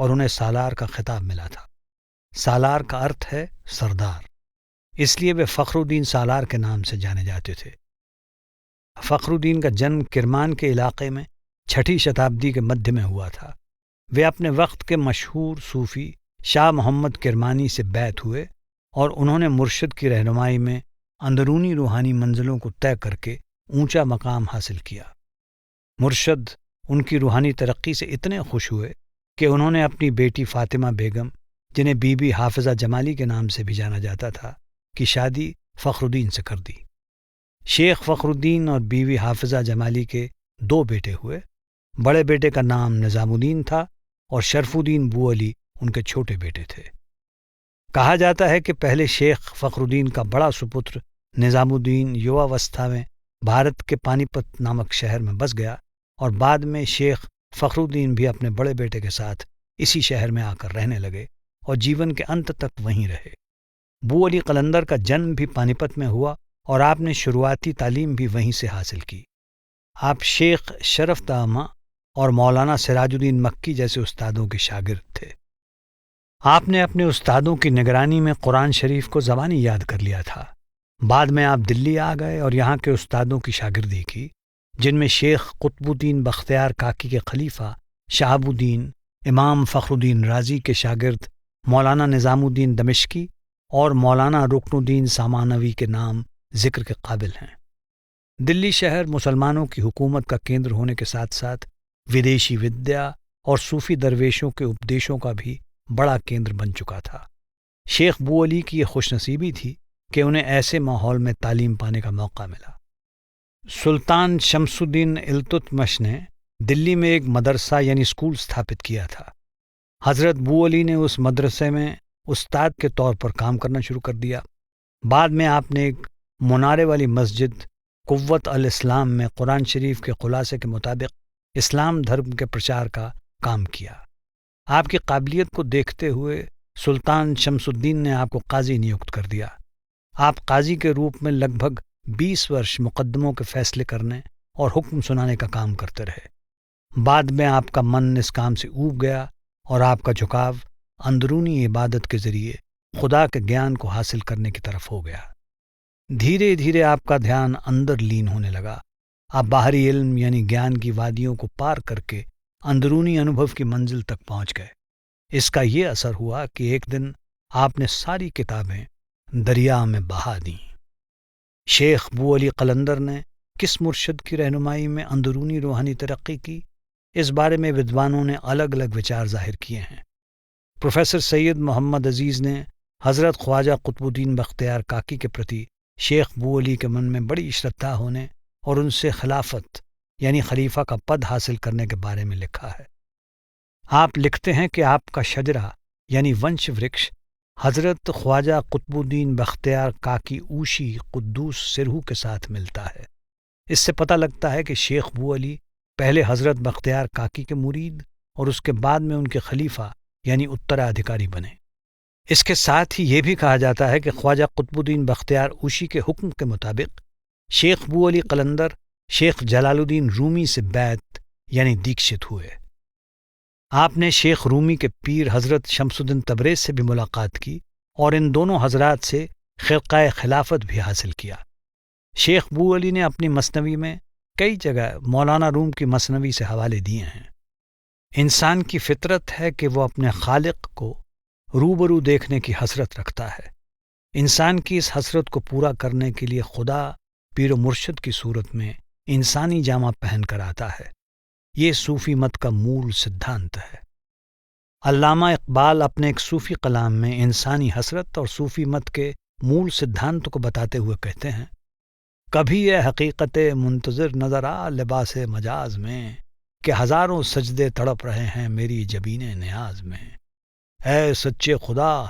اور انہیں سالار کا خطاب ملا تھا۔ سالار کا ارتھ ہے سردار، اس لیے وہ فخر الدین سالار کے نام سے جانے جاتے تھے۔ فخر الدین کا جنم کرمان کے علاقے میں 6 شتابدی کے مدھ میں ہوا تھا۔ وہ اپنے وقت کے مشہور صوفی شاہ محمد کرمانی سے بیعت ہوئے اور انہوں نے مرشد کی رہنمائی میں اندرونی روحانی منزلوں کو طے کر کے اونچا مقام حاصل کیا۔ مرشد ان کی روحانی ترقی سے اتنے خوش ہوئے کہ انہوں نے اپنی بیٹی فاطمہ بیگم، جنہیں بی بی حافظہ جمالی کے نام سے بھی جانا جاتا تھا، کی شادی فخر الدین سے کر دی۔ شیخ فخر الدین اور بیوی حافظہ جمالی کے 2 بیٹے ہوئے۔ بڑے بیٹے کا نام نظام الدین تھا اور شرف الدین بو علی ان کے چھوٹے بیٹے تھے۔ کہا جاتا ہے کہ پہلے شیخ فخر الدین کا بڑا سپتر نظام الدین یوواوستھا میں بھارت کے پانی پت نامک شہر میں بس گیا اور بعد میں شیخ فخر الدین بھی اپنے بڑے بیٹے کے ساتھ اسی شہر میں آ کر رہنے لگے اور جیون کے انت تک وہیں رہے۔ بو علی قلندر کا جنم بھی پانی پت میں ہوا اور آپ نے شروعاتی تعلیم بھی وہیں سے حاصل کی۔ آپ شیخ شرف دامہ اور مولانا سراج الدین مکی جیسے استادوں کے شاگرد تھے۔ آپ نے اپنے استادوں کی نگرانی میں قرآن شریف کو زبانی یاد کر لیا تھا۔ بعد میں آپ دلی آ گئے اور یہاں کے استادوں کی شاگردی کی، جن میں شیخ قطب الدین بختیار کاکی کے خلیفہ شہاب الدین، امام فخر الدین رازی کے شاگرد مولانا نظام الدین دمشقی اور مولانا رکن الدین سامانوی کے نام ذکر کے قابل ہیں۔ دلی شہر مسلمانوں کی حکومت کا کیندر ہونے کے ساتھ ساتھ ودیشی ودیا اور صوفی درویشوں کے اپدیشوں کا بھی بڑا کیندر بن چکا تھا۔ شیخ بو علی کی یہ خوش نصیبی تھی کہ انہیں ایسے ماحول میں تعلیم پانے کا موقع ملا۔ سلطان شمس الدین التتمش نے دلی میں ایک مدرسہ یعنی اسکول استھاپت کیا تھا۔ حضرت بو علی نے اس مدرسے میں استاد کے طور پر کام کرنا شروع کر دیا۔ بعد میں آپ نے ایک منارے والی مسجد قوت الاسلام میں قرآن شریف کے خلاصے کے مطابق اسلام دھرم کے پرچار کا کام کیا۔ آپ کی قابلیت کو دیکھتے ہوئے سلطان شمس الدین نے آپ کو قاضی نیوکت کر دیا۔ آپ قاضی کے روپ میں لگ بھگ 20 ورش مقدموں کے فیصلے کرنے اور حکم سنانے کا کام کرتے رہے۔ بعد میں آپ کا من اس کام سے اوب گیا اور آپ کا جھکاؤ اندرونی عبادت کے ذریعے خدا کے گیان کو حاصل کرنے کی طرف ہو گیا۔ دھیرے دھیرے آپ کا دھیان اندر لین ہونے لگا۔ آپ باہری علم یعنی گیان کی وادیوں کو پار کر کے اندرونی انوبھو کی منزل تک پہنچ گئے۔ اس کا یہ اثر ہوا کہ ایک دن آپ نے ساری کتابیں دریا میں بہا دیں۔ شیخ بو علی قلندر نے کس مرشد کی رہنمائی میں اندرونی روحانی ترقی کی، اس بارے میں ودوانوں نے الگ الگ وچار ظاہر کیے ہیں۔ پروفیسر سید محمد عزیز نے حضرت خواجہ قطب الدین بختیار کاکی کے پرتی شیخ بو علی کے من میں بڑی شردھا ہونے اور ان سے خلافت یعنی خلیفہ کا پد حاصل کرنے کے بارے میں لکھا ہے۔ آپ لکھتے ہیں کہ آپ کا شجرہ یعنی ونش ورکش حضرت خواجہ قطب الدین بختیار کاکی اوشی قدوس سرہو کے ساتھ ملتا ہے۔ اس سے پتہ لگتا ہے کہ شیخ بو علی پہلے حضرت بختیار کاکی کے مرید اور اس کے بعد میں ان کے خلیفہ یعنی اترادھیکاری بنے۔ اس کے ساتھ ہی یہ بھی کہا جاتا ہے کہ خواجہ قطب الدین بختیار اوشی کے حکم کے مطابق شیخ بو علی قلندر شیخ جلال الدین رومی سے بیعت یعنی دیکشت ہوئے۔ آپ نے شیخ رومی کے پیر حضرت شمس الدین تبریز سے بھی ملاقات کی اور ان دونوں حضرات سے خرقہ خلافت بھی حاصل کیا۔ شیخ بو علی نے اپنی مثنوی میں کئی جگہ مولانا روم کی مثنوی سے حوالے دیے ہیں۔ انسان کی فطرت ہے کہ وہ اپنے خالق کو روبرو دیکھنے کی حسرت رکھتا ہے۔ انسان کی اس حسرت کو پورا کرنے کے لیے خدا پیر و مرشد کی صورت میں انسانی جامہ پہن کر آتا ہے۔ یہ صوفی مت کا مول سدھانت ہے۔ علامہ اقبال اپنے ایک صوفی کلام میں انسانی حسرت اور صوفی مت کے مول سدھانت کو بتاتے ہوئے کہتے ہیں، کبھی یہ حقیقت منتظر نظر آ لباس مجاز میں کہ ہزاروں سجدے تڑپ رہے ہیں میری جبین نیاز میں۔ اے سچے خدا،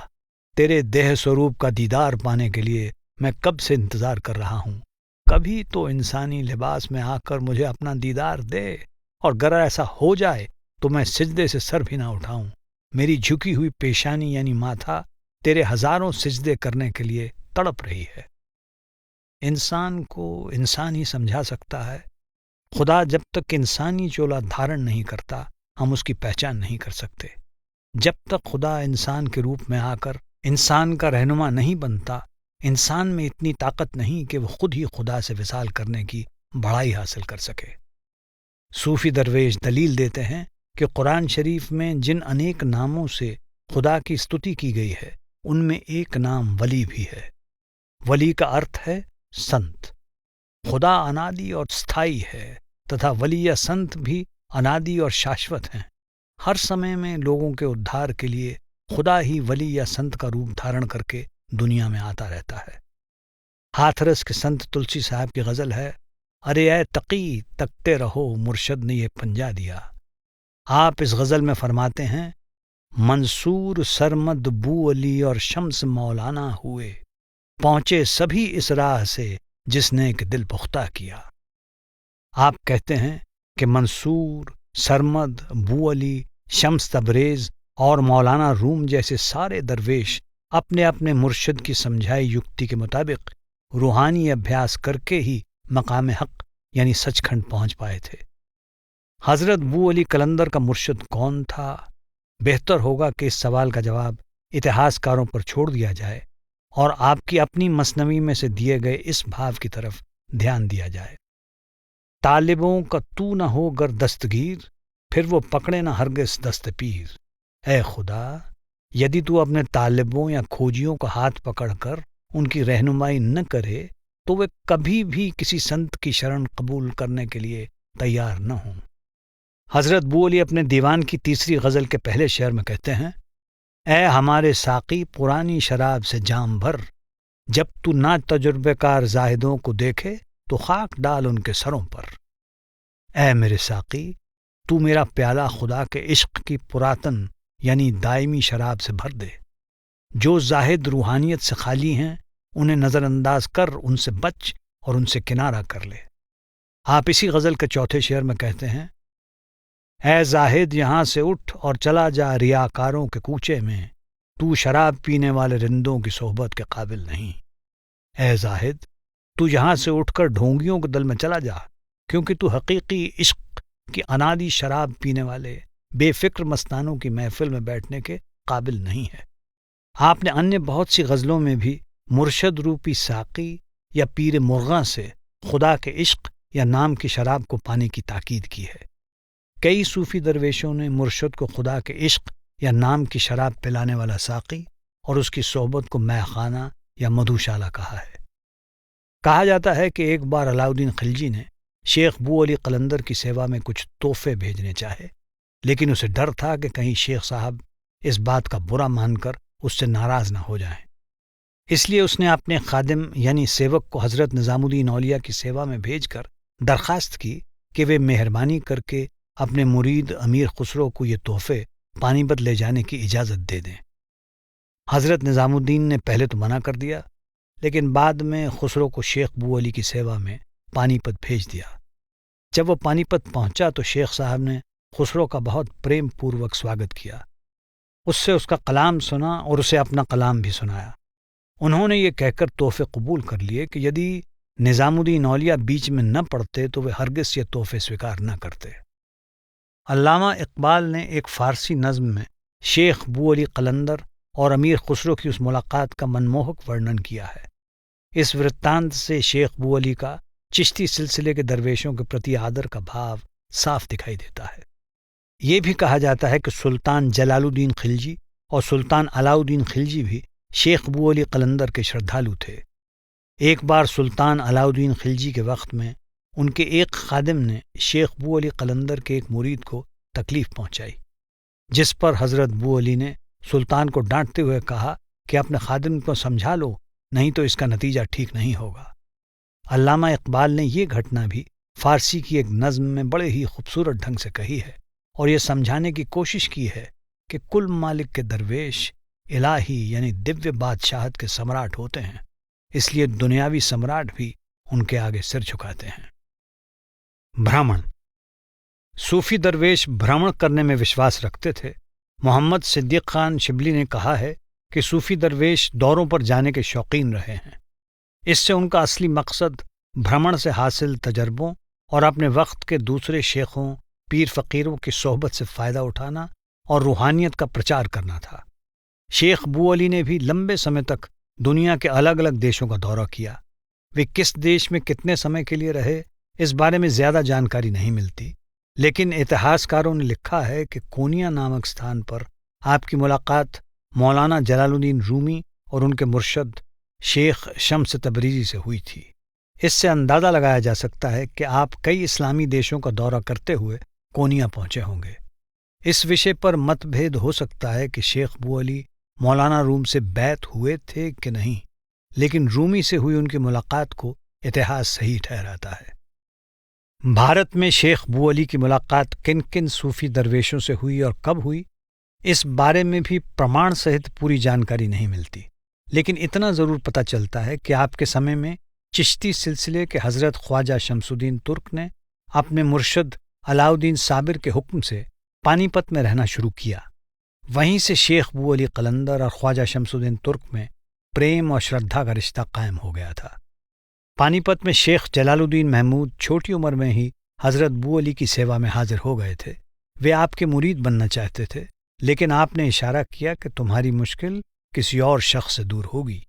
تیرے دیہ سوروپ کا دیدار پانے کے لیے میں کب سے انتظار کر رہا ہوں۔ کبھی تو انسانی لباس میں آ کر مجھے اپنا دیدار دے، اور گر ایسا ہو جائے تو میں سجدے سے سر بھی نہ اٹھاؤں۔ میری جھکی ہوئی پیشانی یعنی ماتھا تیرے ہزاروں سجدے کرنے کے لیے تڑپ رہی ہے۔ انسان کو انسان ہی سمجھا سکتا ہے۔ خدا جب تک انسانی چولا دھارن نہیں کرتا ہم اس کی پہچان نہیں کر سکتے۔ جب تک خدا انسان کے روپ میں آ کر انسان کا رہنما نہیں بنتا، انسان میں اتنی طاقت نہیں کہ وہ خود ہی خدا سے وصال کرنے کی بڑائی حاصل کر سکے۔ صوفی درویش دلیل دیتے ہیں کہ قرآن شریف میں جن انیک ناموں سے خدا کی استتی کی گئی ہے، ان میں ایک نام ولی بھی ہے۔ ولی کا ارتھ ہے سنت۔ خدا انادی اور استھائی ہے تتھا ولی یا سنت بھی انادی اور شاشوت ہیں۔ ہر سمے میں لوگوں کے ادھار کے لیے خدا ہی ولی یا سنت کا روپ دھارن کر کے دنیا میں آتا رہتا ہے۔ ہاتھرس کے سنت تلسی صاحب کی غزل ہے، ارے اے تقی تکتے رہو مرشد نے یہ پنجا دیا۔ آپ اس غزل میں فرماتے ہیں، منصور سرمد بو علی اور شمس مولانا ہوئے، پہنچے سبھی اس راہ سے جس نے کہ دل پختہ کیا۔ آپ کہتے ہیں کہ منصور، سرمد، بو علی، شمس تبریز اور مولانا روم جیسے سارے درویش اپنے اپنے مرشد کی سمجھائی یکتی کے مطابق روحانی ابھیاس کر کے ہی مقام حق یعنی سچ کھنڈ پہنچ پائے تھے۔ حضرت بو علی قلندر کا مرشد کون تھا؟ بہتر ہوگا کہ اس سوال کا جواب اتہاس کاروں پر چھوڑ دیا جائے اور آپ کی اپنی مثنوی میں سے دیے گئے اس بھاو کی طرف دھیان دیا جائے، طالبوں کا تو نہ ہو گر دستگیر، پھر وہ پکڑے نہ ہرگز دست پیر۔ اے خدا، یدی تو اپنے طالبوں یا کھوجیوں کا ہاتھ پکڑ کر ان کی رہنمائی نہ کرے تو وہ کبھی بھی کسی سنت کی شرن قبول کرنے کے لیے تیار نہ ہوں۔ حضرت بو علی اپنے دیوان کی تیسری غزل کے پہلے شعر میں کہتے ہیں، اے ہمارے ساقی پرانی شراب سے جام بھر، جب تو نا تجربے کار زاہدوں کو دیکھے تو خاک ڈال ان کے سروں پر۔ اے میرے ساقی، تو میرا پیالہ خدا کے عشق کی پراتن یعنی دائمی شراب سے بھر دے۔ جو زاہد روحانیت سے خالی ہیں انہیں نظر انداز کر ان سے بچ اور ان سے کنارہ کر لے۔ آپ اسی غزل کے چوتھے شعر میں کہتے ہیں، اے زاہد یہاں سے اٹھ اور چلا جا ریاکاروں کے کوچے میں، تو شراب پینے والے رندوں کی صحبت کے قابل نہیں۔ اے زاہد، تو یہاں سے اٹھ کر ڈھونگیوں کے دل میں چلا جا، کیونکہ تو حقیقی عشق کی انادی شراب پینے والے بے فکر مستانوں کی محفل میں بیٹھنے کے قابل نہیں ہے۔ آپ نے انیہ بہت سی غزلوں میں بھی مرشد روپی ساقی یا پیر مرغاں سے خدا کے عشق یا نام کی شراب کو پانے کی تاکید کی ہے۔ کئی صوفی درویشوں نے مرشد کو خدا کے عشق یا نام کی شراب پلانے والا ساقی اور اس کی صحبت کو مے خانہ یا مدھوشالہ کہا ہے۔ کہا جاتا ہے کہ ایک بار علاؤدین خلجی نے شیخ بو علی قلندر کی سیوا میں کچھ تحفے بھیجنے چاہے، لیکن اسے ڈر تھا کہ کہیں شیخ صاحب اس بات کا برا مان کر اس سے ناراض نہ ہو جائیں۔ اس لیے اس نے اپنے خادم یعنی سیوک کو حضرت نظام الدین اولیاء کی سیوا میں بھیج کر درخواست کی کہ وہ مہربانی کر کے اپنے مرید امیر خسرو کو یہ تحفے پانی پت لے جانے کی اجازت دے دیں۔ حضرت نظام الدین نے پہلے تو منع کر دیا، لیکن بعد میں خسرو کو شیخ بو علی کی سیوا میں پانی پت بھیج دیا۔ جب وہ پانی پت پہنچا تو شیخ صاحب نے خسرو کا بہت پریم پوروک سواگت کیا، اس سے اس کا کلام سنا اور اسے اپنا کلام بھی سنایا۔ انہوں نے یہ کہہ کر تحفے قبول کر لیے کہ یدی نظام الدین اولیاء بیچ میں نہ پڑتے تو وہ ہرگز یہ تحفے سویکار نہ کرتے۔ علامہ اقبال نے ایک فارسی نظم میں شیخ بو علی قلندر اور امیر خسرو کی اس ملاقات کا منموہک ورنن کیا ہے۔ اس ورتانت سے شیخ بو علی کا چشتی سلسلے کے درویشوں کے پرتی آدر کا بھاو صاف دکھائی دیتا ہے۔ یہ بھی کہا جاتا ہے کہ سلطان جلال الدین خلجی اور سلطان علاؤالدین خلجی بھی شیخ بو علی قلندر کے شردھالو تھے۔ ایک بار سلطان علاؤالدین خلجی کے وقت میں ان کے ایک خادم نے شیخ بو علی قلندر کے ایک مرید کو تکلیف پہنچائی، جس پر حضرت بو علی نے سلطان کو ڈانٹتے ہوئے کہا کہ اپنے خادم کو سمجھا لو، نہیں تو اس کا نتیجہ ٹھیک نہیں ہوگا۔ علامہ اقبال نے یہ گھٹنا بھی فارسی کی ایک نظم میں بڑے ہی خوبصورت ڈھنگ سے کہی ہے اور یہ سمجھانے کی کوشش کی ہے کہ کل مالک کے درویش الہی یعنی دیویہ بادشاہت کے سمراٹ ہوتے ہیں، اس لیے دنیاوی سمراٹ بھی ان کے آگے سر جھکاتے ہیں۔ بھرمن۔ صوفی درویش بھرمن کرنے میں وشواس رکھتے تھے۔ محمد صدیق خان شبلی نے کہا ہے کہ صوفی درویش دوروں پر جانے کے شوقین رہے ہیں۔ اس سے ان کا اصلی مقصد بھرمن سے حاصل تجربوں اور اپنے وقت کے دوسرے شیخوں، پیر فقیروں کی صحبت سے فائدہ اٹھانا اور روحانیت کا پرچار کرنا تھا۔ شیخ بو علی نے بھی لمبے سمے تک دنیا کے الگ الگ دیشوں کا دورہ کیا۔ وہ کس دیش میں کتنے سمے کے لیے رہے اس بارے میں زیادہ جانکاری نہیں ملتی، لیکن اتہاسکاروں نے لکھا ہے کہ کونیا نامک ستھان پر آپ کی ملاقات مولانا جلال الدین رومی اور ان کے مرشد شیخ شمس تبریزی سے ہوئی تھی۔ اس سے اندازہ لگایا جا سکتا ہے کہ آپ کئی اسلامی دیشوں کا دورہ کرتے ہوئے کونیا پہنچے ہوں گے۔ اس وشے پر مت بھید ہو سکتا ہے کہ شیخ بو علی مولانا روم سے بیعت ہوئے تھے کہ نہیں، لیکن رومی سے ہوئی ان کی ملاقات کو اتہاس صحیح ٹھہراتا ہے۔ بھارت میں شیخ بو علی کی ملاقات کن کن صوفی درویشوں سے ہوئی اور کب ہوئی، اس بارے میں بھی پرمان سہت پوری جانکاری نہیں ملتی، لیکن اتنا ضرور پتہ چلتا ہے کہ آپ کے سمے میں چشتی سلسلے کے حضرت خواجہ شمس الدین ترک نے اپنے مرشد علاؤالدین صابر کے حکم سے پانی پت میں رہنا شروع کیا۔ وہیں سے شیخ بو علی قلندر اور خواجہ شمس الدین ترک میں پریم اور شردھا کا رشتہ قائم ہو گیا تھا۔ پانی پت میں شیخ جلال الدین محمود چھوٹی عمر میں ہی حضرت بو علی کی سیوا میں حاضر ہو گئے تھے۔ وہ آپ کے مرید بننا چاہتے تھے، لیکن آپ نے اشارہ کیا کہ تمہاری مشکل کسی اور شخص سے دور ہوگی۔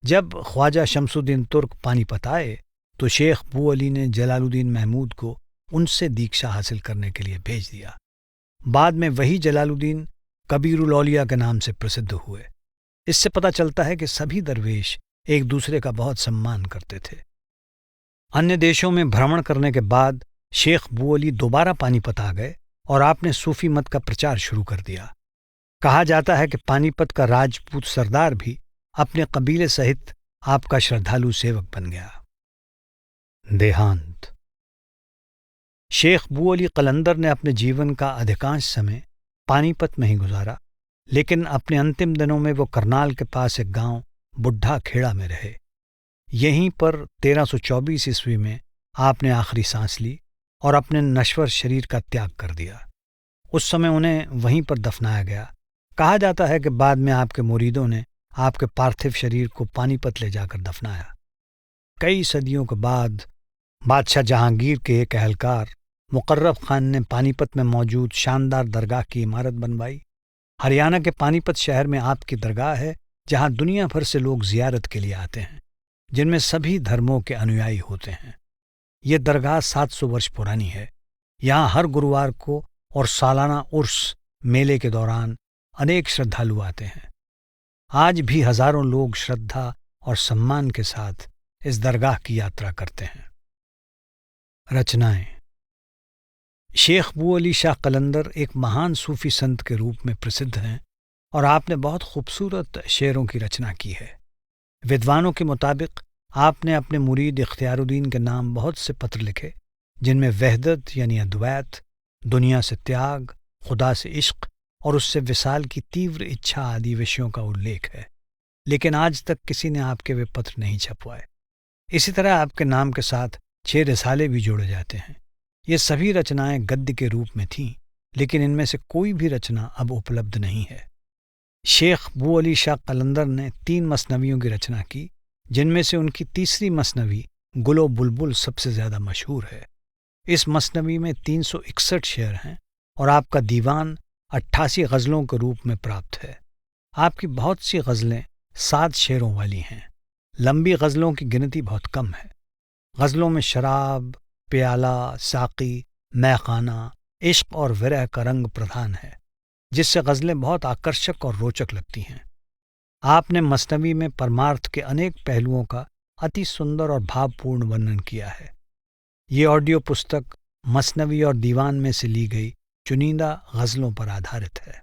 جب خواجہ شمس الدین ترک پانی پت آئے تو شیخ بو علی نے جلال الدین محمود کو ان سے دیکشا حاصل کرنے کے لیے بھیج دیا۔ بعد میں وہی جلال الدین کبیر الاولیاء کے نام سے پرسدھ ہوئے۔ اس سے پتہ چلتا ہے کہ سبھی درویش ایک دوسرے کا بہت سمان کرتے تھے۔ انیہ دیشوں میں بھرمن کرنے کے بعد شیخ بو علی دوبارہ پانی پت آ گئے اور آپ نے صوفی مت کا پرچار شروع کر دیا۔ کہا جاتا ہے کہ پانی پت کا راجپوت سردار بھی اپنے قبیلے سہت آپ کا شردھالو سیوک بن گیا۔ دیہانت۔ شیخ بو علی قلندر نے اپنے جیون کا ادھکانش سمے پانی پت میں ہی گزارا، لیکن اپنے انتم دنوں میں وہ کرنال کے پاس ایک گاؤں بڈھا کھیڑا میں رہے۔ یہیں پر 1324 عیسوی میں آپ نے آخری سانس لی اور اپنے نشور شریر کا تیاگ کر دیا۔ اس سمے انہیں وہیں پر دفنایا گیا۔ کہا جاتا ہے کہ بعد میں آپ کے مریدوں نے آپ کے پارتھو شریر کو پانی پت لے جا کر دفنایا۔ کئی صدیوں کے بعد بادشاہ جہانگیر کے ایک اہلکار مقرب خان نے پانی پت میں موجود شاندار درگاہ کی عمارت بنوائی۔ ہریانہ کے پانی پت شہر میں آپ کی درگاہ ہے، جہاں دنیا بھر سے لوگ زیارت کے لیے آتے ہیں، جن میں سبھی دھرموں کے انویائی ہوتے ہیں۔ یہ درگاہ 700 ورش پرانی ہے۔ یہاں ہر گروار کو اور سالانہ عرس میلے کے دوران انیک شردھالو آتے ہیں۔ آج بھی ہزاروں لوگ شردھا اور سمان کے ساتھ اس درگاہ کی یاترا کرتے ہیں۔ رچنائیں۔ شیخ بو علی شاہ قلندر ایک مہان صوفی سنت کے روپ میں پرسدھ ہیں اور آپ نے بہت خوبصورت شعروں کی رچنا کی ہے۔ ودوانوں کے مطابق آپ نے اپنے مرید اختیار الدین کے نام بہت سے پتر لکھے، جن میں وحدت یعنی ادویت، دنیا سے تیاگ، خدا سے عشق اور اس سے وصال کی تیور اچھا آدی وشیوں کا الیکھ ہے، لیکن آج تک کسی نے آپ کے وہ پتر نہیں چھپوائے۔ اسی طرح آپ کے نام کے ساتھ 6 رسالے بھی جوڑے جاتے ہیں۔ یہ سبھی رچنائیں گدی کے روپ میں تھیں، لیکن ان میں سے کوئی بھی رچنا اب اپلبدھ نہیں ہے۔ شیخ بو علی شاہ قلندر نے 3 مثنویوں کی رچنا کی، جن میں سے ان کی تیسری مثنوی گل و بلبل سب سے زیادہ مشہور ہے۔ اس مثنوی میں 361 شعر ہیں اور آپ کا دیوان 88 غزلوں کے روپ میں پراپت ہے۔ آپ کی بہت سی غزلیں 7 شعروں والی ہیں۔ لمبی غزلوں کی گنتی بہت کم ہے۔ غزلوں میں شراب، پیالہ، ساقی، مے خانہ، عشق اور ورہ کا رنگ پردھان ہے، جس سے غزلیں بہت آکرشک اور روچک لگتی ہیں۔ آپ نے مثنوی میں پرمارتھ کے انیک پہلوؤں کا اتی سندر اور بھاوپورن ورنن کیا ہے۔ یہ آڈیو پستک مثنوی اور دیوان میں سے لی گئی چنندہ غزلوں پر آدھارت ہے۔